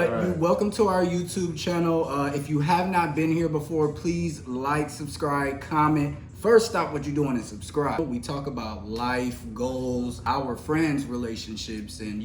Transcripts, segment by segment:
But welcome to our YouTube channel. If you have not been here before, please like, subscribe, comment. First, stop what you're doing and subscribe. We talk about life, goals, our friends' relationships, and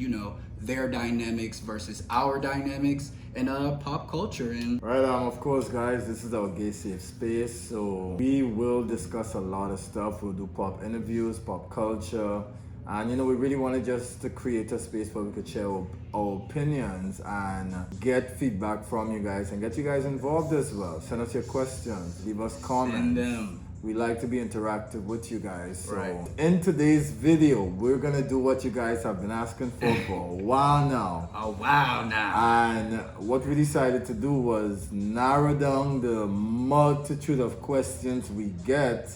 their dynamics versus our dynamics, and pop culture. And of course, guys, this is our gay safe space. So we will discuss a lot of stuff. We'll do pop interviews, pop culture. And we really wanted just to create a space where we could share our opinions and get feedback from you guys and get you guys involved as well. Send us your questions, leave us comments. Send them. We like to be interactive with you guys. So in today's video, we're gonna do what you guys have been asking for a while now. A while now. And what we decided to do was narrow down the multitude of questions we get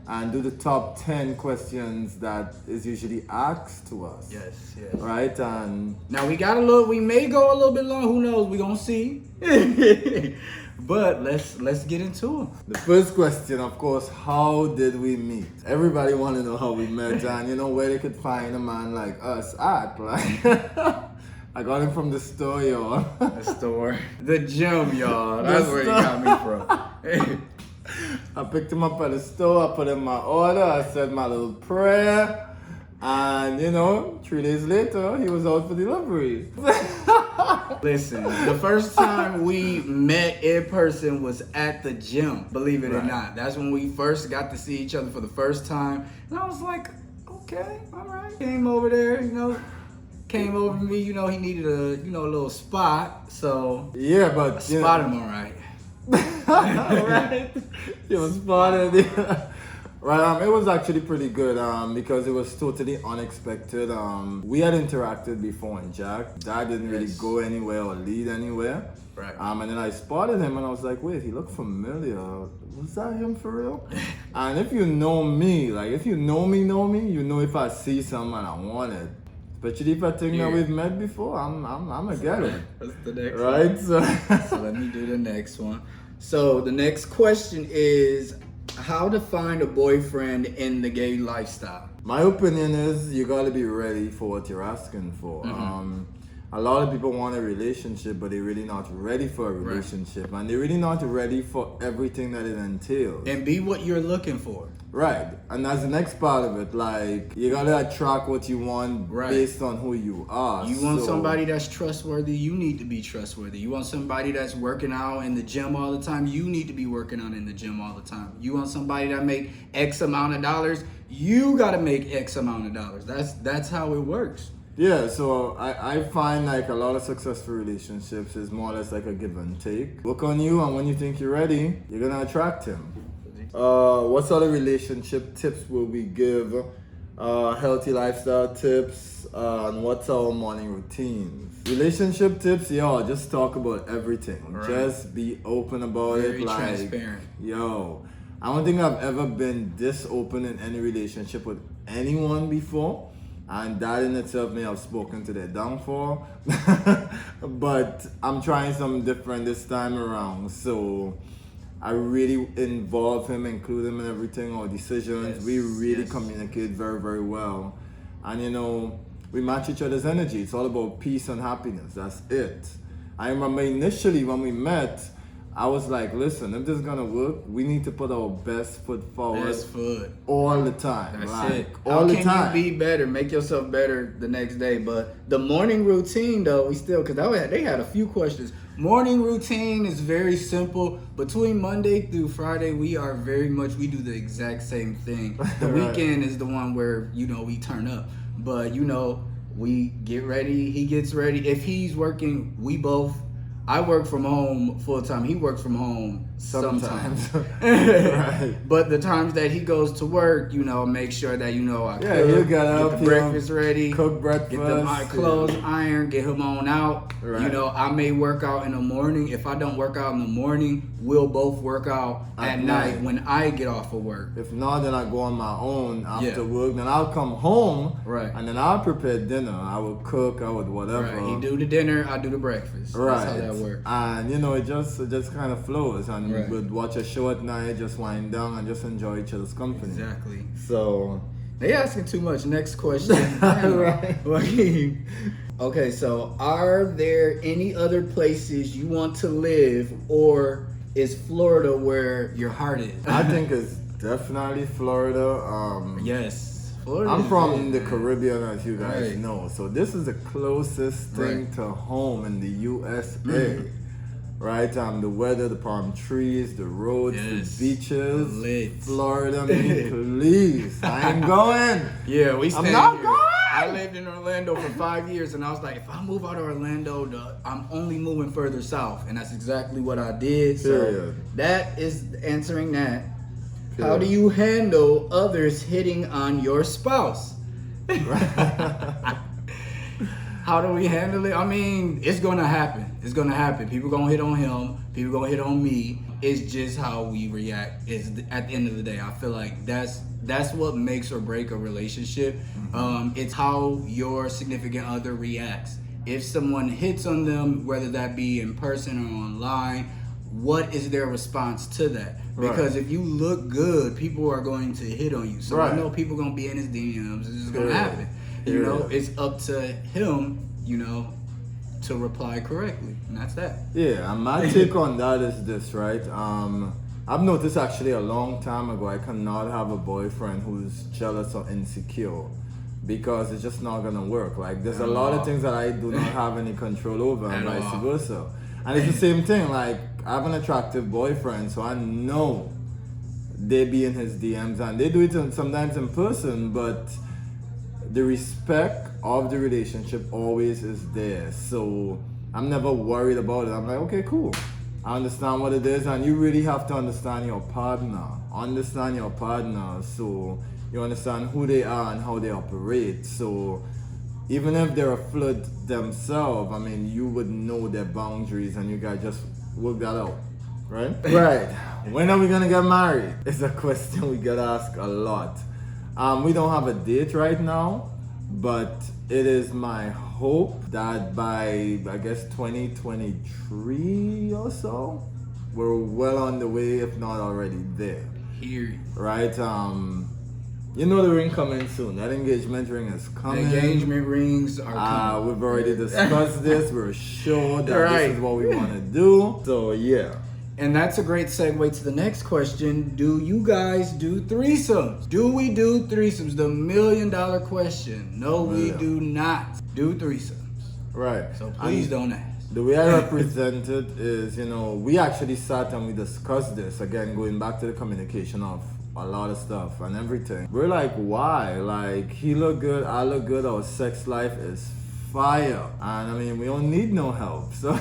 and do the top 10 questions that is usually asked to us. Yes. Right, and now we may go a little bit long, who knows, we gonna see. But let's get into it. The first question, of course, how did we meet? Everybody want to know how we met and where they could find a man like us at. Like, I got him from the store, y'all. The store. The gym, y'all. That's where you got me from. I picked him up at the store, I put in my order, I said my little prayer, and 3 days later, he was out for delivery. Listen, the first time we met in person was at the gym, believe it or not. That's when we first got to see each other for the first time. And I was like, okay, all right. Came over there, came over to me, he needed a little spot. So yeah, but I spotted him all right. Right. You was spotted. Right, it was actually pretty good because it was totally unexpected. We had interacted before in Jack. That didn't really go anywhere or lead anywhere. Right. And then I spotted him and I was like, wait, he looked familiar. Was that him for real? And if you know me, like if you know me, you know if I see something and I want it. Especially if I think that we've met before, I'm gonna get it. That's the next one. Right? So let me do the next one. So the next question is, how to find a boyfriend in the gay lifestyle? My opinion is you gotta be ready for what you're asking for. A lot of people want a relationship, but they're really not ready for a relationship. And they're really not ready for everything that it entails. And be what you're looking for. Right. And that's the next part of it. Like, you gotta attract what you want based on who you are. You want somebody that's trustworthy, you need to be trustworthy. You want somebody that's working out in the gym all the time, you need to be working out in the gym all the time. You want somebody that make X amount of dollars, you gotta make X amount of dollars. That's how it works. Yeah, so I find like a lot of successful relationships is more or less like a give and take. Work on you, and when you think you're ready, you're gonna attract him. What sort of relationship tips will we give? Healthy lifestyle tips, and what's our morning routines? Relationship tips, just talk about everything. Right. Just be open about Very it. Like, transparent. I don't think I've ever been this open in any relationship with anyone before. And that in itself may have spoken to their downfall. But I'm trying something different this time around. So I really involve him, include him in everything, our decisions. We really communicate very, very well. And we match each other's energy. It's all about peace and happiness. That's it. I remember initially when we met, I was like, listen, if this is gonna work, we need to put our best foot forward. Best foot. All the time. That's it. How can you be better? Make yourself better the next day. But the morning routine, though, because they had a few questions. Morning routine is very simple. Between Monday through Friday, we do the exact same thing. The weekend is the one where, we turn up. But, we get ready, he gets ready. If he's working, I work from home full time. He works from home sometimes. Right. But the times that he goes to work, make sure that I you gotta get the breakfast ready, cook breakfast, get my clothes ironed, get him on out. Right. I may work out in the morning. If I don't work out in the morning, we'll both work out at night when I get off of work. If not, then I go on my own after work. Then I'll come home, and then I'll prepare dinner. I will cook, I would whatever. Right. He do the dinner, I do the breakfast. Right. That's how that works. And it just kind of flows. And we would watch a show at night, just wind down and just enjoy each other's company. Exactly. So they asking too much. Next question. Right. Okay, so are there any other places you want to live, or is Florida where your heart is? I think it's definitely Florida. Yes, Florida. I'm is from it, the man. Caribbean, as you guys Right. know, so this is the closest thing Right. to home in the USA. Right, the weather, the palm trees, the roads, Yes. the beaches. Lit. Florida, me, please. I ain't going. Yeah, we I'm stand not here. going. I lived in Orlando for 5 years, and I was like, if I move out of Orlando, I'm only moving further south, and that's exactly what I did. So Period. that is answering that. How Period. do you handle others hitting on your spouse? How do we handle it? I mean, it's gonna happen. It's gonna happen. People gonna hit on him. People gonna hit on me. It's just how we react. Is at the end of the day, I feel like that's what makes or break a relationship. It's how your significant other reacts. If someone hits on them, whether that be in person or online, what is their response to that? Because Right. if you look good, people are going to hit on you. So I Right. know people gonna be in his DMs. It's just gonna Period. happen. You know, Period. it's up to him, you know, to reply correctly, and that's that. Yeah, and my take on that is this, right? I've noticed actually a long time ago, I cannot have a boyfriend who's jealous or insecure because it's just not gonna work. Like, there's a lot of things that I do not have any control over, and At vice all. versa. And it's the same thing. Like, I have an attractive boyfriend, so I know they be in his DMs, and they do it sometimes in person, but the respect of the relationship always is there. So I'm never worried about it. I'm like, okay, cool. I understand what it is, and you really have to understand your partner. Understand your partner so you understand who they are and how they operate. So even if they're a flirt themselves, I mean, you would know their boundaries and you guys just work that out. Right? Right. When are we gonna get married? It's a question we get asked a lot. We don't have a date right now, but it is my hope that by, I guess, 2023 or so, we're well on the way, if not already there. Here, Right? You know the ring coming soon. That engagement ring is the coming. engagement rings are coming. We've already discussed this. We're sure that Right. this is what we want to do. So yeah. And that's a great segue to the next question. Do you guys do threesomes? Do we do threesomes? The $1 million question. No, we Yeah. do not do threesomes. Right. So please And don't ask. the way I represent it is, we actually sat and we discussed this. Again, going back to the communication of a lot of stuff and everything. We're like, why? Like, he look good, I look good, our sex life is fire. And I mean, we don't need no help. So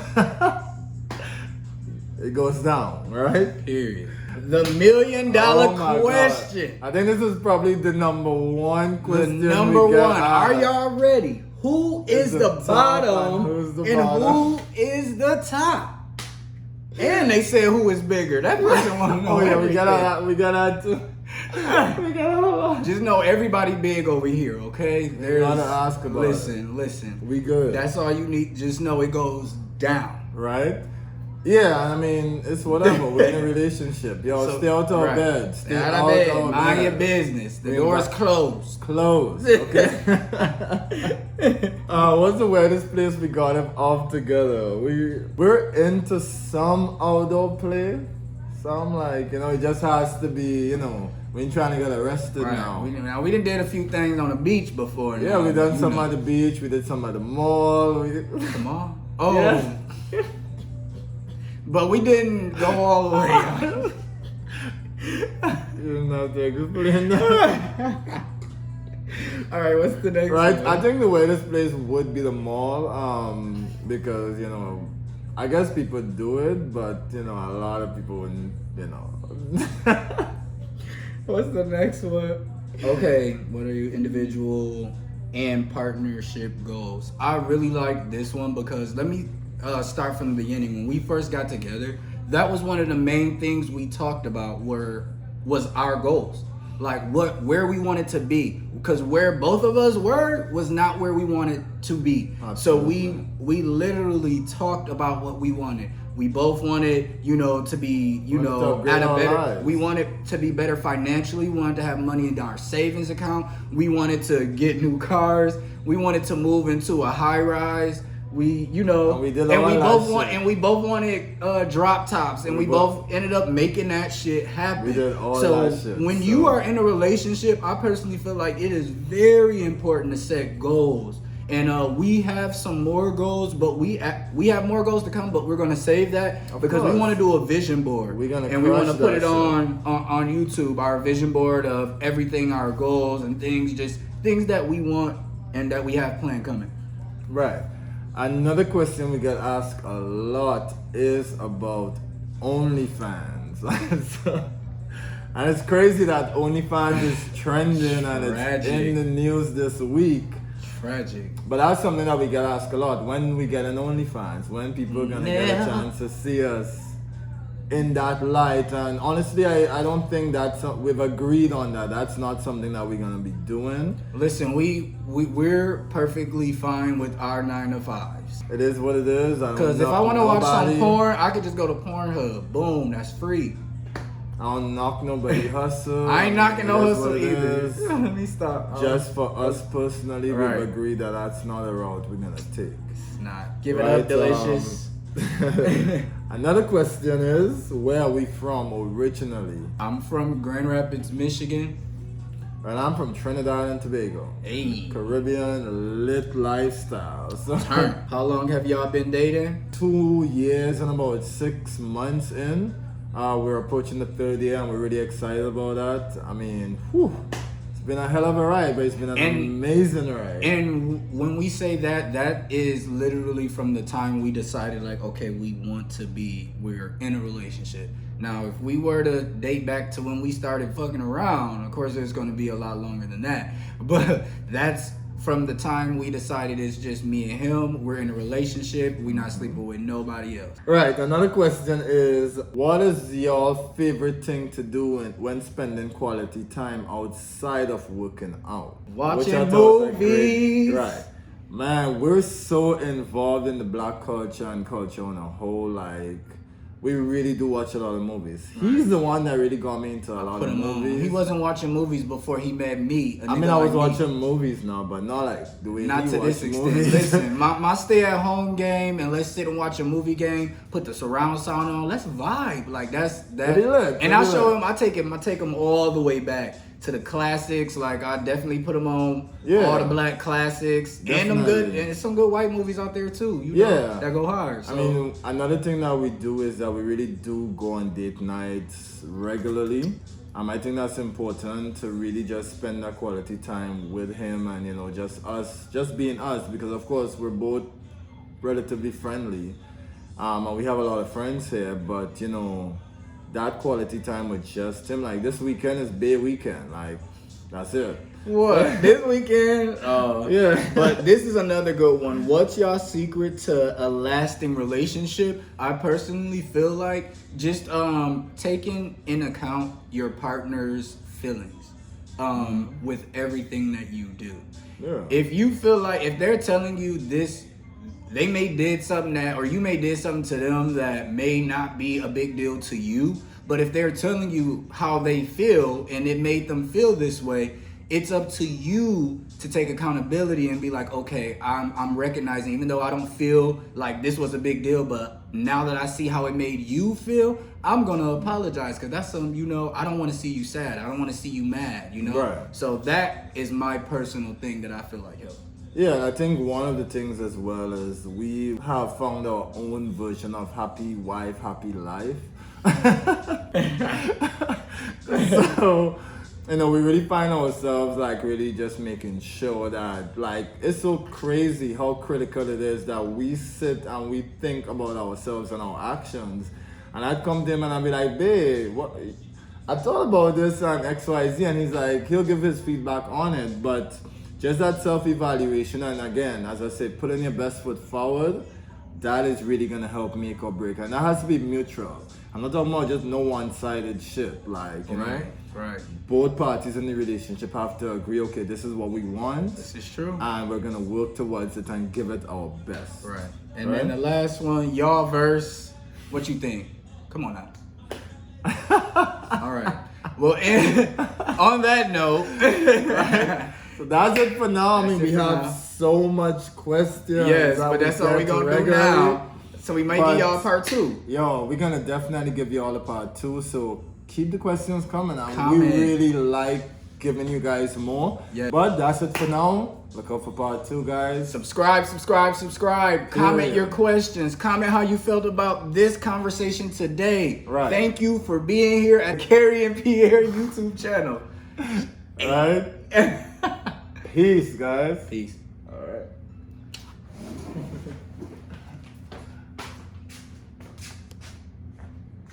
it goes down, right? Period. The $1 million Oh my question. God. I think this is probably the number one The question. number we get one. Are asked. y'all ready? Who is the the top bottom and who's the and bottom? who is the top? And they said who is bigger. That person want to know. Oh yeah, we everything. got too. We got Just know everybody big over here, okay? There's gotta ask about listen. We good. That's all you need. Just know it goes down. Right? Yeah, I mean, it's whatever. We're in a relationship. Yo, So- stay out our right. bed. Stay Out out of bed. our Mind bed. your business. The Bring door's back- closed. Close. Okay. What's the weirdest place we got him off together? We're into some outdoor play. Some it just has to be, we ain't trying to get arrested now. We done did a few things on the beach before. Yeah, now, we done you some know. at the beach. We did some at the mall. Come on. Oh. Yeah. But we didn't go all the way. You're not there. Explain that. All right, what's the next Right, one? I think the weirdest place would be the mall, because I guess people do it, but a lot of people wouldn't, What's the next one? Okay, what are your individual and partnership goals? I really like this one because let me start from the beginning. When we first got together, that was one of the main things we talked about was our goals. Like where we wanted to be. because where both of us were was not where we wanted to be. Absolutely. So we literally talked about what we wanted. We both wanted, to be, upgrade our lives. we wanted to be better financially. We wanted to have money in our savings account. We wanted to get new cars. We wanted to move into a high rise. We both wanted drop tops, and we both ended up making that shit happen. We did all so that shit. When you are in a relationship, I personally feel like it is very important to set goals. And we have some more goals, but we have more goals to come. But we're gonna save that because we want to do a vision board. We want to put it on YouTube. Our vision board of everything, our goals and things that we want and that we have planned coming. Right. Another question we get asked a lot is about OnlyFans. And it's crazy that OnlyFans is trending and it's in the news this week. Tragic. But that's something that we get asked a lot. When we get an OnlyFans, when people are gonna get a chance to see us in that light. And honestly, I don't think we've agreed on that. That's not something that we're gonna be doing. Listen, we're perfectly fine with our 9 to 5s. It is what it is. Because if I want to watch some porn, I could just go to Pornhub. Boom, that's free. I don't knock nobody hustle. I ain't knocking no hustle either. Let me stop. Just for us personally, we've agreed that that's not a route we're gonna take. It's not. Give it up, Delicious. Another question is, where are we from originally? I'm from Grand Rapids, Michigan. And I'm from Trinidad and Tobago. Hey. Caribbean lit lifestyle. So, how long have y'all been dating? 2 years and about 6 months in. We're approaching the 3rd year and we're really excited about that. I mean, it's been a hell of a ride, but it's been an amazing ride. And when we say that is literally from the time we decided, like, okay, we're in a relationship. Now, if we were to date back to when we started fucking around, of course, it's going to be a lot longer than that. But that's from the time we decided it's just me and him. We're in a relationship. We're not sleeping with nobody else. Right. Another question is, what is your favorite thing to do when spending quality time outside of working out? Watching movies. Right. Man, we're so involved in the black culture and culture on a whole, like, we really do watch a lot of movies. He's the one that really got me into a lot of movies. He wasn't watching movies before he met me. I was watching movies now, but not like the way not he to this extent. movies. Listen, my stay-at-home game, and let's sit and watch a movie game. Put the surround sound on. Let's vibe. Like that's that. And I show him. I take him all the way back to the classics. Like I definitely put him on all the black classics, and some good white movies out there too. That go hard. So. I mean, another thing that we do is that we really do go on date nights regularly. I think that's important to really just spend that quality time with him and just being us, because of course we're both relatively friendly, and we have a lot of friends here, but that quality time with just him, like this weekend is Bay weekend, like that's it. What? This weekend? Yeah. But this is another good one. What's y'all secret to a lasting relationship? I personally feel like just taking in account your partner's feelings with everything that you do. Yeah. If you feel like, if they're telling you this, they may did something that, or you may did something to them that may not be a big deal to you, but if they're telling you how they feel and it made them feel this way, it's up to you to take accountability and be like, okay, I'm recognizing, even though I don't feel like this was a big deal, but now that I see how it made you feel, I'm gonna apologize, because that's something, I don't want to see you sad. I don't want to see you mad, Right. So that is my personal thing that I feel like helps. Yeah, and I think one of the things as well is we have found our own version of happy wife, happy life. So, we really find ourselves like really just making sure that, like, it's so crazy how critical it is that we sit and we think about ourselves and our actions. And I'd come to him and I'd be like, babe, what? I thought about this and XYZ, and he's like, he'll give his feedback on it, but just that self-evaluation, and again, as I said, putting your best foot forward that is really gonna help make or break. And that has to be mutual. I'm not talking about just no one-sided shit. Like, you know, Right. both parties in the relationship have to agree, okay, this is what we want. This is true. And we're gonna work towards it and give it our best. Right. And then the last one, y'all verse. What you think? Come on now. All right. Well, on that note, so that's it for now. I mean, we have now. so much questions. Yes, but that's all we gonna do now. So we might give y'all part 2. Yo, we're gonna definitely give y'all a part 2. So keep the questions coming. And Comment. we really like giving you guys more. Yeah. But that's it for now. Look out for part 2, guys. Subscribe. Comment your questions. Comment how you felt about this conversation today. Right. Thank you for being here at Kerry and Pierre YouTube channel. Right? Peace, guys. Peace.